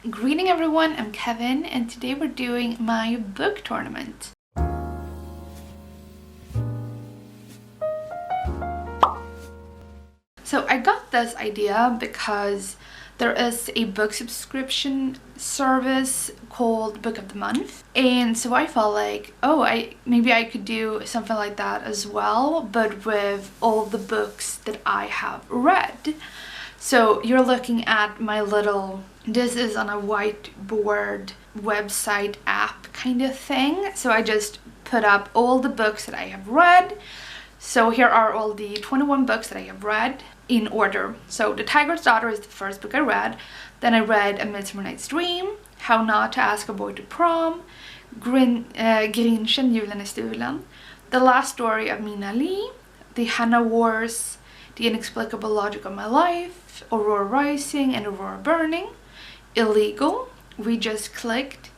Greeting everyone, I'm Kevin and today we're doing my book tournament. So I got this idea because there is a book subscription service called Book of the Month, and so I felt like, maybe I could do something like that as well, but with all the books that I have read. So you're looking at my little, this is on a whiteboard website app kind of thing. So I just put up all the books that I have read. So here are all the 21 books that I have read in order. So The Tiger's Daughter is the first book I read. Then I read A Midsummer Night's Dream, How Not to Ask a Boy to Prom, Grinchen, Julen är stulen, The Last Story of Mina Lee, The Hannah Wars, The Inexplicable Logic of My Life, Aurora Rising and Aurora Burning, Illegal, We Just Clicked,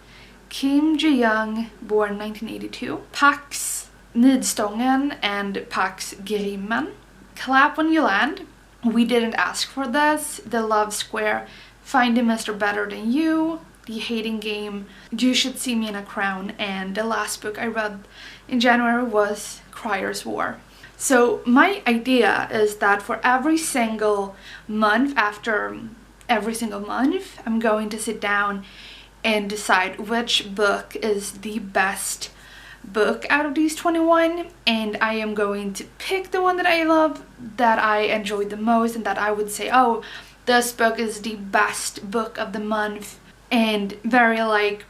Kim Ji-young, born 1982, Pax Nidstången and Pax Grimmen, Clap When You Land, We Didn't Ask for This, The Love Square, Finding Mr. Better Than You, The Hating Game, You Should See Me in a Crown, and the last book I read in January was Crier's War. So my idea is that for every single month, after every single month, I'm going to sit down and decide which book is the best book out of these 21, and I am going to pick the one that I love, that I enjoyed the most, and that I would say, oh, this book is the best book of the month, and very like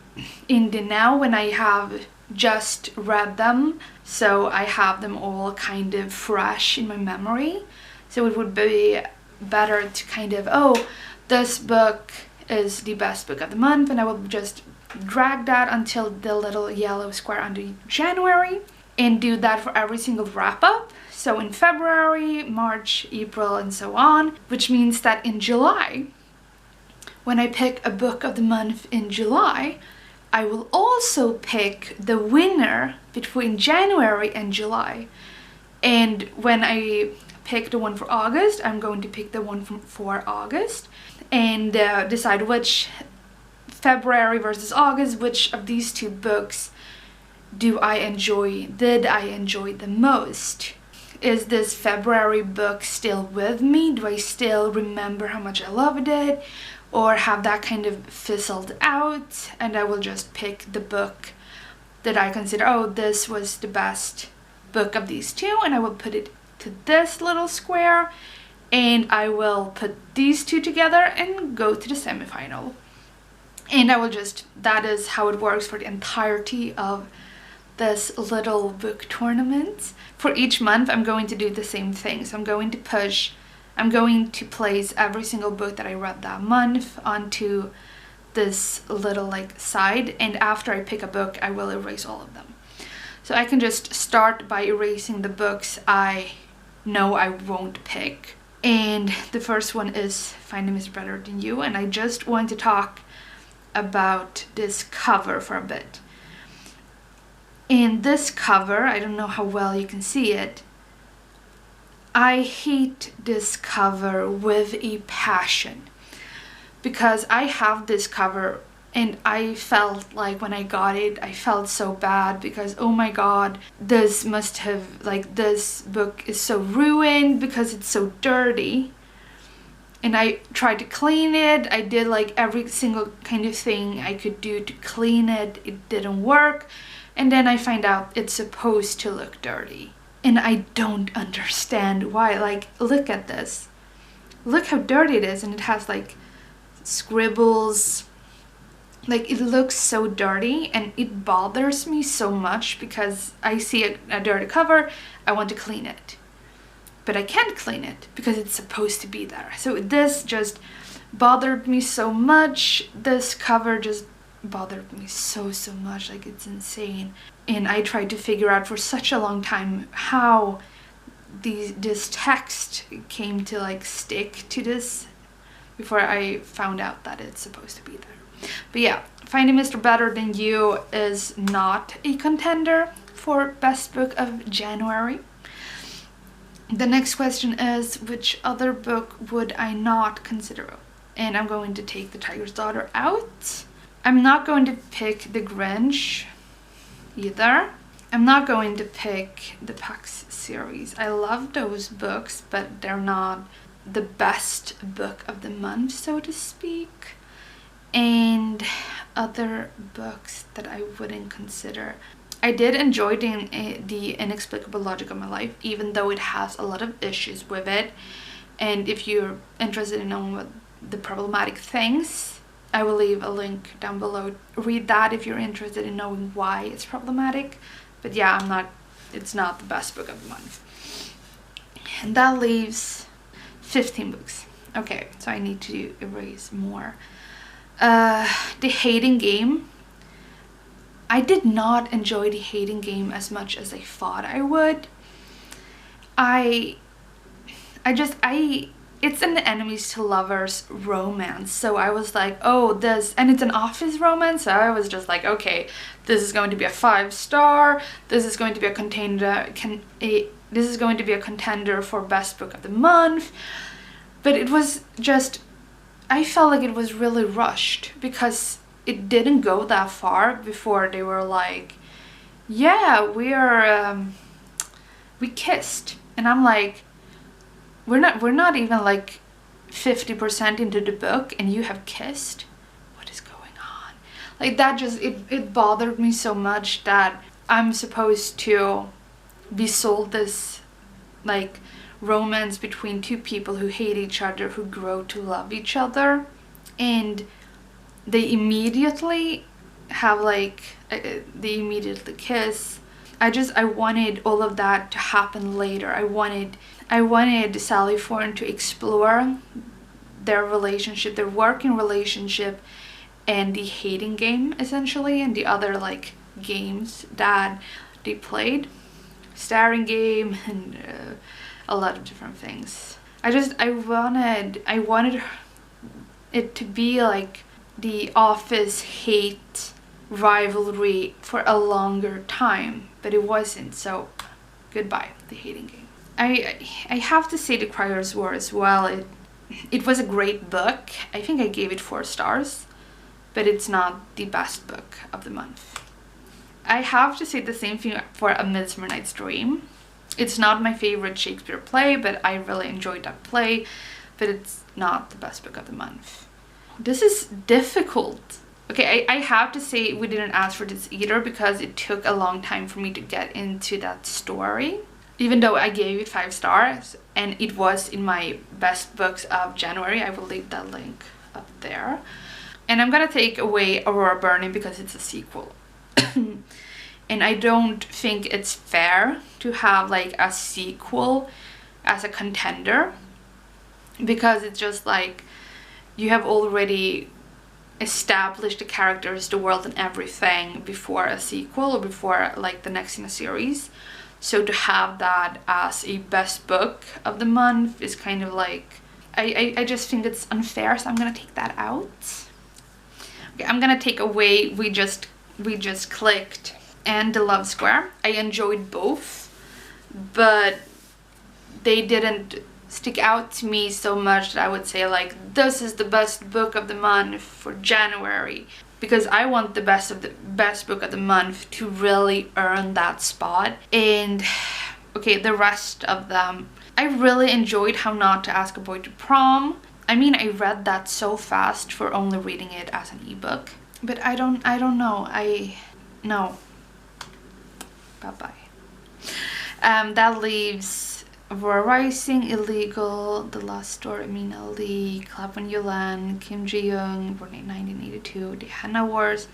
in the now when I have just read them, so I have them all kind of fresh in my memory. So it would be better to kind of, oh, this book is the best book of the month, and I will just drag that until the little yellow square under January and do that for every single wrap up. So in February, March, April, and so on, which means that in July, when I pick a book of the month in July, I will also pick the winner between January and July. And when I pick the one for August, I'm going to pick the one for August and decide which February versus August, which of these two books did I enjoy the most. Is this February book still with me? Do I still remember how much I loved it? Or have that kind of fizzled out, and I will just pick the book that I consider, oh, this was the best book of these two, and I will put it to this little square, and I will put these two together and go to the semifinal. And I will just, that is how it works for the entirety of this little book tournament. For each month, I'm going to do the same thing. So I'm going to place every single book that I read that month onto this little like side, and after I pick a book, I will erase all of them. So I can just start by erasing the books I know I won't pick. And the first one is Finding Mr. Better Than You, and I just want to talk about this cover for a bit. In this cover, I don't know how well you can see it, I hate this cover with a passion, because I have this cover and I felt like when I got it, I felt so bad because, oh my god, this must have, like, this book is so ruined because it's so dirty. And I tried to clean it. I did like every single kind of thing I could do to clean it. It didn't work. And then I find out it's supposed to look dirty. And I don't understand why. Like, look at this. Look how dirty it is, and it has like scribbles. Like, it looks so dirty, and it bothers me so much because I see a dirty cover, I want to clean it. But I can't clean it because it's supposed to be there. So this just bothered me so much. This cover just bothered me so much, like it's insane. And I tried to figure out for such a long time how this text came to like stick to this before I found out that it's supposed to be there. But yeah, Finding Mr. Better Than You is not a contender for best book of January. The next question is, which other book would I not consider and I'm going to take The Tiger's Daughter out. I'm not going to pick The Grinch either. I'm not going to pick the Pax series. I love those books, but they're not the best book of the month, so to speak. And other books that I wouldn't consider. I did enjoy the Inexplicable Logic of My Life, even though it has a lot of issues with it. And if you're interested in knowing what the problematic things, I will leave a link down below. Read that if you're interested in knowing why it's problematic. But yeah, it's not the best book of the month. And that leaves 15 books. Okay, so I need to erase more. The Hating Game. I did not enjoy The Hating Game as much as I thought I would. It's an enemies to lovers romance, so I was like, oh, and it's an office romance, so I was just like, okay, this is going to be a 5-star, this is going to be a contender, this is going to be a contender for best book of the month. But it was just, I felt like it was really rushed, because it didn't go that far before they were like, yeah, we kissed. And I'm like, we're not even like 50% into the book and you have kissed? What is going on? Like, that just, it bothered me so much that I'm supposed to be sold this like romance between two people who hate each other, who grow to love each other, and they immediately have like they immediately kiss. I wanted all of that to happen later. I wanted Sally Thorne to explore their relationship, their working relationship, and the hating game, essentially, and the other like games that they played, staring game, and a lot of different things. I wanted it to be like the Office hate rivalry for a longer time, but it wasn't, so goodbye, The Hating Game. I have to say The Criers War as well. It was a great book. I think I gave it 4 stars, but it's not the best book of the month. I have to say the same thing for A Midsummer Night's Dream. It's not my favorite Shakespeare play, but I really enjoyed that play, but it's not the best book of the month. This is difficult. Okay, I have to say we didn't ask for this either, because it took a long time for me to get into that story. Even though I gave it 5 stars and it was in my best books of January. I will leave that link up there. And I'm gonna take away Aurora Burning because it's a sequel. And I don't think it's fair to have like a sequel as a contender, because it's just like you have already established the characters, the world, and everything before a sequel or before like the next in a series. So to have that as a best book of the month is kind of like, I just think it's unfair, so I'm gonna take that out. Okay, I'm gonna take away We Just Clicked and The Love Square. I enjoyed both, but they didn't stick out to me so much that I would say like this is the best book of the month for January, because I want the best book of the month to really earn that spot. And okay, the rest of them, I really enjoyed How Not to Ask a Boy to Prom. I mean, I read that so fast for only reading it as an ebook, but I don't know. No. Bye-bye. That leaves Aurora Rising, Illegal, The Last Story of Mina Lee, Clap When You Land, Kim Ji-young, born in 1982, The Hannah Wars,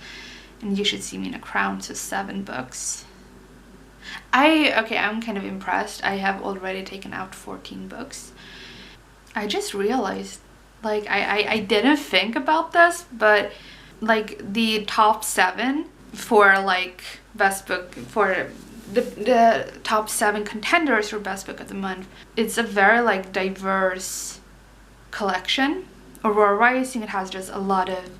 and You Should See Me in a Crown, so 7 books. I'm kind of impressed. I have already taken out 14 books. I just realized, like, I didn't think about this, but like the top 7 for like best book, for the top 7 contenders for best book of the month, it's a very like diverse collection. Aurora Rising, it has just a lot of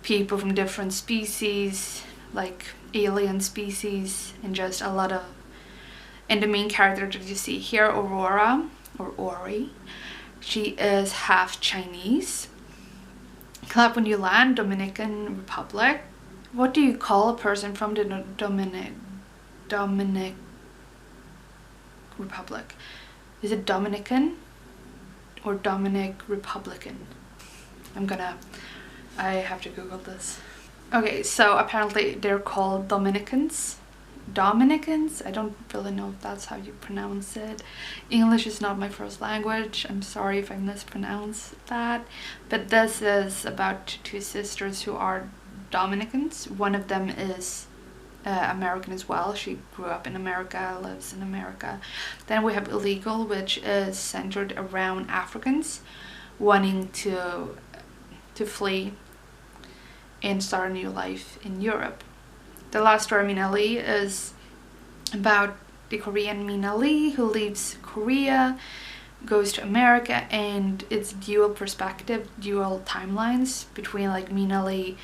people from different species, like alien species, and just a lot of, and the main character that you see here, Aurora, or Ori, she is half Chinese. Clap when you land, Dominican Republic. What do you call a person from the Dominic Republic? Is it Dominican or Dominic Republican? I have to Google this. Okay, so apparently they're called Dominicans. Dominicans? I don't really know if that's how you pronounce it. English is not my first language. I'm sorry if I mispronounce that. But this is about two sisters who are Dominicans. One of them is American as well. She grew up in America, lives in America. Then we have illegal, which is centered around Africans wanting to flee and start a new life in Europe. The last story, Mina Lee, is about the Korean Mina Lee who leaves Korea, goes to America, and it's dual perspective, dual timelines between like Mina Lee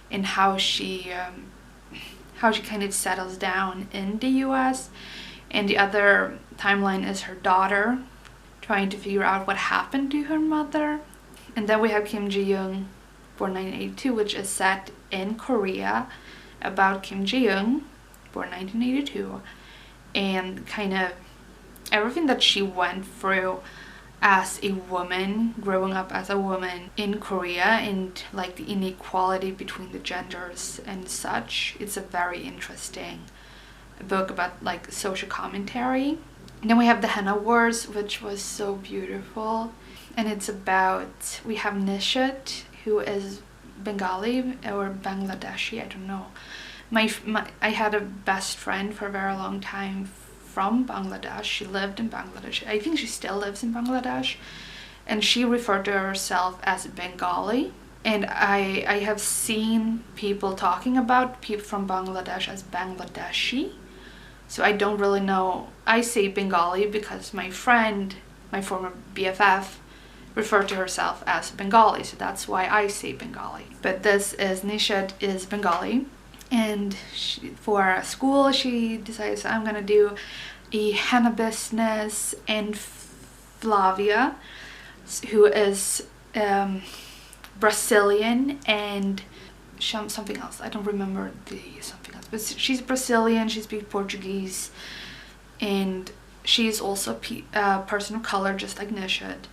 and how she kind of settles down in the US, and the other timeline is her daughter trying to figure out what happened to her mother. And then we have Kim Ji-young, born 1982, which is set in Korea, about Kim Ji-young, born 1982, and kind of everything that she went through as a woman, growing up as a woman in Korea, and like the inequality between the genders and such. It's a very interesting book about like social commentary. And then we have the Henna Wars, which was so beautiful, and it's about, we have Nishat, who is Bengali or Bangladeshi, I don't know. I had a best friend for a very long time from Bangladesh. She lived in Bangladesh. I think she still lives in Bangladesh, and she referred to herself as Bengali. And I have seen people talking about people from Bangladesh as Bangladeshi, so I don't really know. I say Bengali because my friend, my former BFF, referred to herself as Bengali, so that's why I say Bengali. But this is, Nishat is Bengali, and for school she decides, I'm gonna do a henna business. And Flavia, who is Brazilian, and something else, I don't remember the something else, but she's Brazilian, she speaks Portuguese, and she's also a person of color just like Nishat.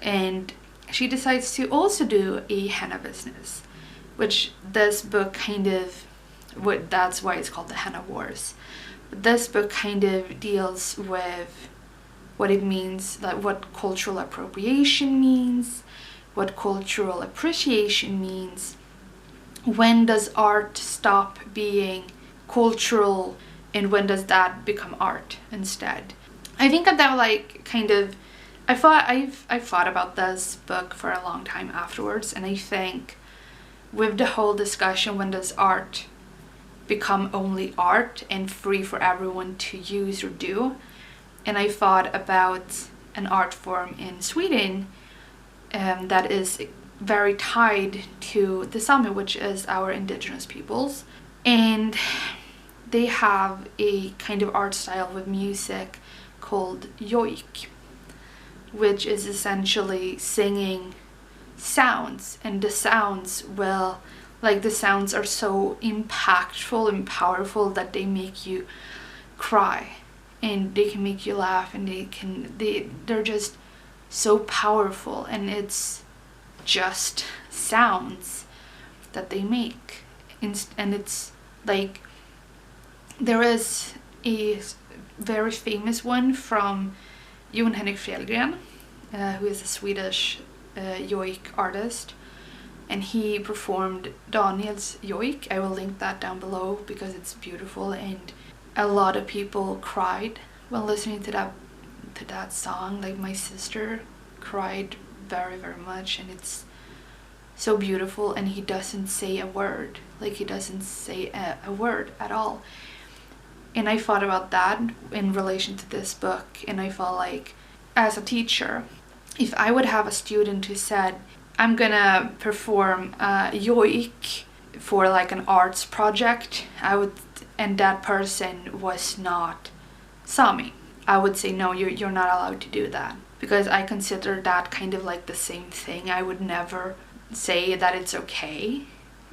And she decides to also do a henna business, which this book kind of, that's why it's called the Henna Wars. But this book kind of deals with what it means, like what cultural appropriation means, what cultural appreciation means, when does art stop being cultural, and when does that become art instead. I think that like kind of, I've thought about this book for a long time afterwards, and I think with the whole discussion, when does art become only art and free for everyone to use or do, and I thought about an art form in Sweden that is very tied to the Sami, which is our indigenous peoples, and they have a kind of art style with music called yoik, which is essentially singing sounds, and the sounds will, like, the sounds are so impactful and powerful that they make you cry, and they can make you laugh, and they're just so powerful, and it's just sounds that they make. And it's like, there is a very famous one from Jon Henrik Fjällgren, who is a Swedish yoik artist, and he performed Daniel's yoik. I will link that down below because it's beautiful, and a lot of people cried when listening to that song. Like, my sister cried very, very much, and it's so beautiful, and he doesn't say a word. Like, he doesn't say a word at all. And I thought about that in relation to this book, and I felt like, as a teacher, if I would have a student who said, I'm gonna perform yoik for like an arts project, and that person was not Sami, I would say, no, you're not allowed to do that, because I consider that kind of like the same thing. I would never say that it's okay,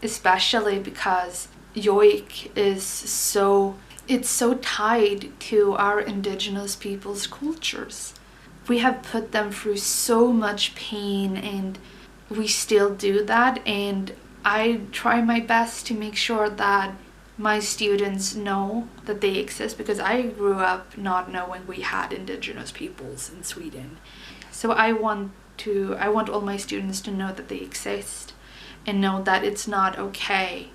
especially because yoik is so tied to our indigenous people's cultures. We have put them through so much pain, and we still do that, and I try my best to make sure that my students know that they exist, because I grew up not knowing we had indigenous peoples in Sweden. So I want all my students to know that they exist, and know that it's not okay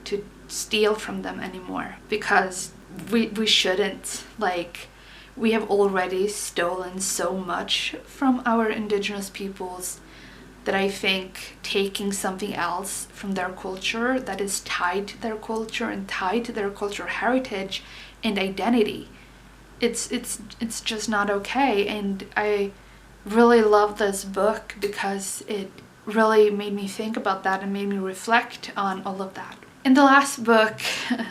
to steal from them anymore, because we shouldn't. Like, we have already stolen so much from our indigenous peoples that I think taking something else from their culture that is tied to their culture and tied to their cultural heritage and identity, it's just not okay. And I really love this book because it really made me think about that and made me reflect on all of that. And the last book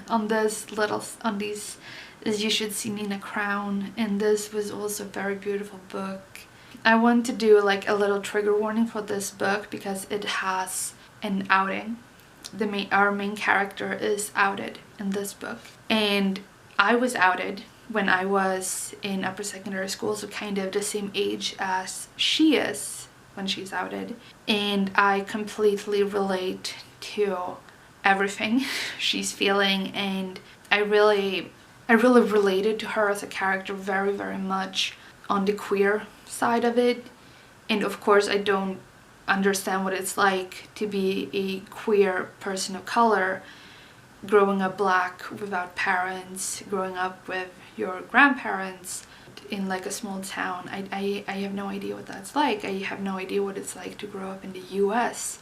on these is You Should See Nina Crown, and this was also a very beautiful book. I want to do like a little trigger warning for this book because it has an outing. Our main character is outed in this book, and I was outed when I was in upper secondary school, so kind of the same age as she is when she's outed, and I completely relate to everything she's feeling, and I really related to her as a character very, very much on the queer side of it. And of course I don't understand what it's like to be a queer person of color, growing up black without parents, growing up with your grandparents in like a small town. I have no idea what that's like. I have no idea what it's like to grow up in the US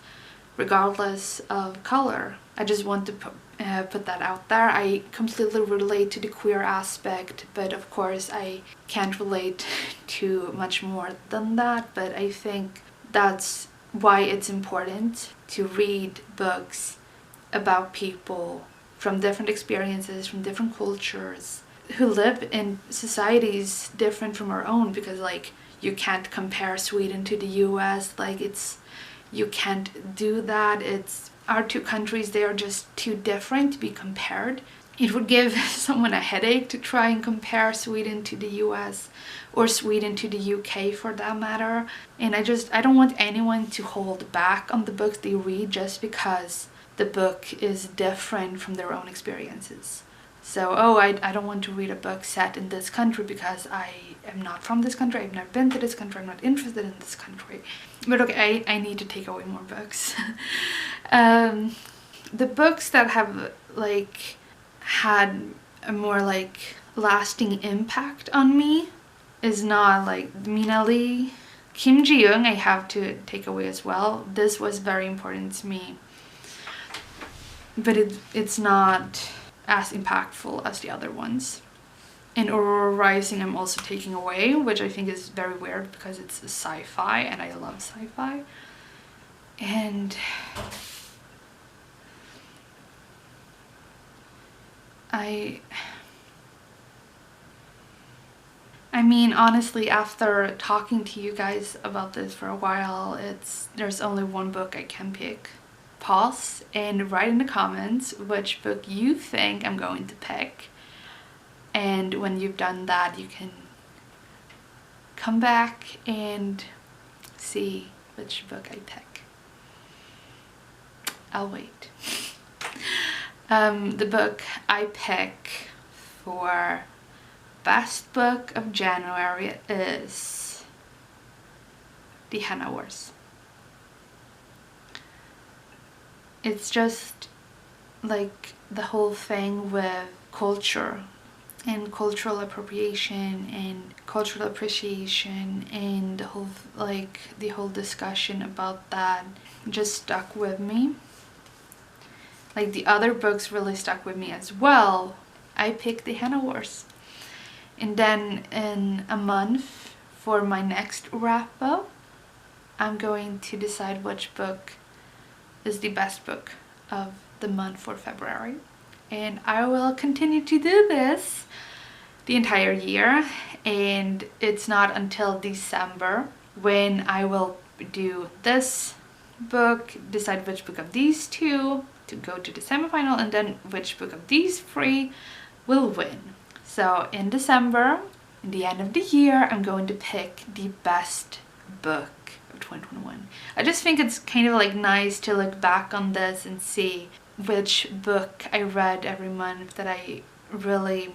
regardless of color. I just want to put that out there. I completely relate to the queer aspect, but of course I can't relate to much more than that. But I think that's why it's important to read books about people from different experiences, from different cultures, who live in societies different from our own, because like you can't compare Sweden to the US. Like you can't do that. It's our two countries, they are just too different to be compared. It would give someone a headache to try and compare Sweden to the US or Sweden to the UK for that matter. And I don't want anyone to hold back on the books they read just because the book is different from their own experiences. So, I don't want to read a book set in this country because I am not from this country, I've never been to this country, I'm not interested in this country. But okay, I need to take away more books. The books that have like had a more like lasting impact on me is not like Mina Lee. Kim Ji-young I have to take away as well. This was very important to me, but it's not as impactful as the other ones. And Aurora Rising I'm also taking away, which I think is very weird because it's sci-fi and I love sci-fi. And I mean, honestly, after talking to you guys about this for a while, there's only one book I can pick. Pause and write in the comments which book you think I'm going to pick. And when you've done that, you can come back and see which book I pick. I'll wait. The book I pick for best book of January is The Henna Wars. It's just like the whole thing with culture and cultural appropriation and cultural appreciation, and the whole discussion about that just stuck with me. Like the other books really stuck with me as well. I picked The Henna Wars. And then in a month for my next wrap up, I'm going to decide which book is the best book of the month for February. And I will continue to do this the entire year, and it's not until December when I will do this book, decide which book of these two to go to the semifinal, and then which book of these three will win. So in December, in the end of the year, I'm going to pick the best book of 2021. I just think it's kind of like nice to look back on this and see which book I read every month that I really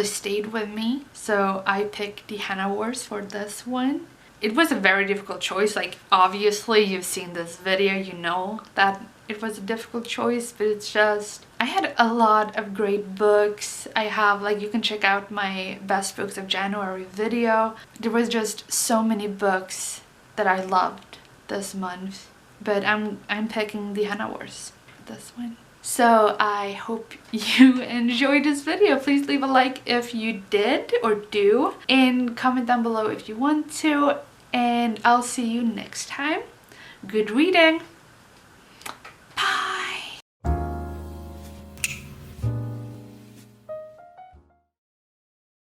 stayed with me. So I picked the Hannah Wars for this one. It was a very difficult choice. Like, obviously you've seen this video, you know that it was a difficult choice, but it's just, I had a lot of great books. I have, like, you can check out my best books of January video. There was just so many books that I loved this month, but I'm picking the Hannah Wars for this one. So I hope you enjoyed this video. Please leave a like if you did or do, and comment down below if you want to, and I'll see you next time. Good reading!